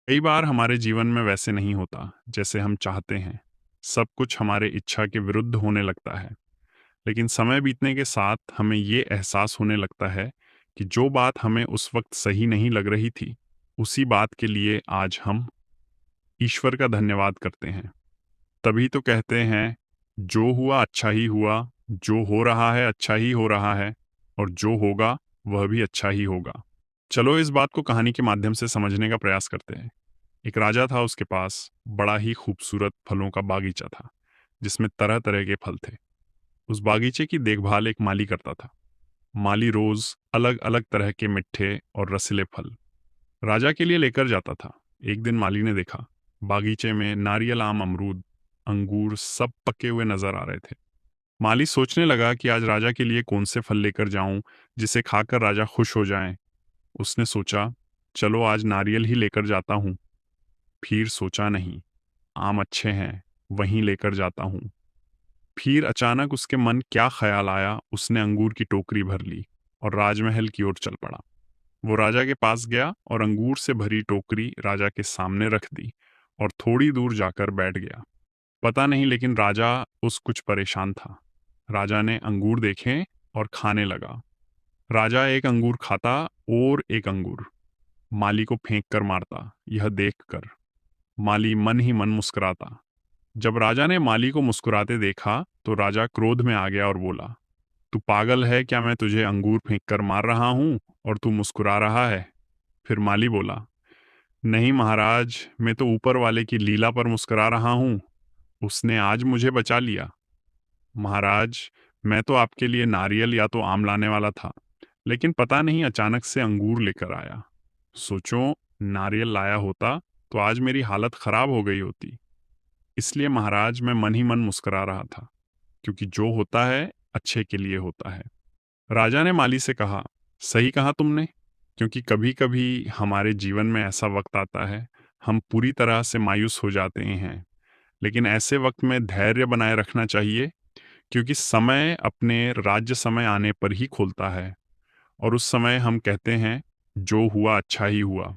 कई बार हमारे जीवन में वैसे नहीं होता जैसे हम चाहते हैं। सब कुछ हमारे इच्छा के विरुद्ध होने लगता है। लेकिन समय बीतने के साथ हमें ये एहसास होने लगता है कि जो बात हमें उस वक्त सही नहीं लग रही थी, उसी बात के लिए आज हम ईश्वर का धन्यवाद करते हैं। तभी तो कहते हैं, जो हुआ अच्छा ही हुआ, जो हो रहा है अच्छा ही हो रहा है, और जो होगा वह भी अच्छा ही होगा। चलो इस बात को कहानी के माध्यम से समझने का प्रयास करते हैं। एक राजा था, उसके पास बड़ा ही खूबसूरत फलों का बागीचा था, जिसमें तरह तरह के फल थे। उस बागीचे की देखभाल एक माली करता था। माली रोज अलग अलग तरह के मिठे और रसीले फल राजा के लिए लेकर जाता था। एक दिन माली ने देखा, बागीचे में नारियल, आम, अमरूद, अंगूर सब पके हुए नजर आ रहे थे। माली सोचने लगा कि आज राजा के लिए कौन से फल लेकर जाऊं जिसे खाकर राजा खुश हो जाएं। उसने सोचा, चलो आज नारियल ही लेकर जाता हूं। फिर सोचा, नहीं, आम अच्छे हैं, वहीं लेकर जाता हूं। फिर अचानक उसके मन क्या ख्याल आया, उसने अंगूर की टोकरी भर ली और राजमहल की ओर चल पड़ा। वो राजा के पास गया और अंगूर से भरी टोकरी राजा के सामने रख दी और थोड़ी दूर जाकर बैठ गया। पता नहीं, लेकिन राजा उस कुछ परेशान था। राजा ने अंगूर देखे और खाने लगा। राजा एक अंगूर खाता और एक अंगूर माली को फेंक कर मारता। यह देखकर माली मन ही मन मुस्कुराता। जब राजा ने माली को मुस्कुराते देखा तो राजा क्रोध में आ गया और बोला, तू पागल है क्या? मैं तुझे अंगूर फेंक कर मार रहा हूं और तू मुस्कुरा रहा है। फिर माली बोला, नहीं महाराज, मैं तो ऊपर वाले की लीला पर मुस्कुरा रहा हूं। उसने आज मुझे बचा लिया। महाराज, मैं तो आपके लिए नारियल या तो आम लाने वाला था, लेकिन पता नहीं अचानक से अंगूर लेकर आया। सोचो, नारियल लाया होता तो आज मेरी हालत खराब हो गई होती। इसलिए महाराज, मैं मन ही मन मुस्कुरा रहा था, क्योंकि जो होता है अच्छे के लिए होता है। राजा ने माली से कहा, सही कहा तुमने, क्योंकि कभी कभी हमारे जीवन में ऐसा वक्त आता है, हम पूरी तरह से मायूस हो जाते हैं। लेकिन ऐसे वक्त में धैर्य बनाए रखना चाहिए, क्योंकि समय अपने राज्य समय आने पर ही खुलता है। और उस समय हम कहते हैं, जो हुआ अच्छा ही हुआ।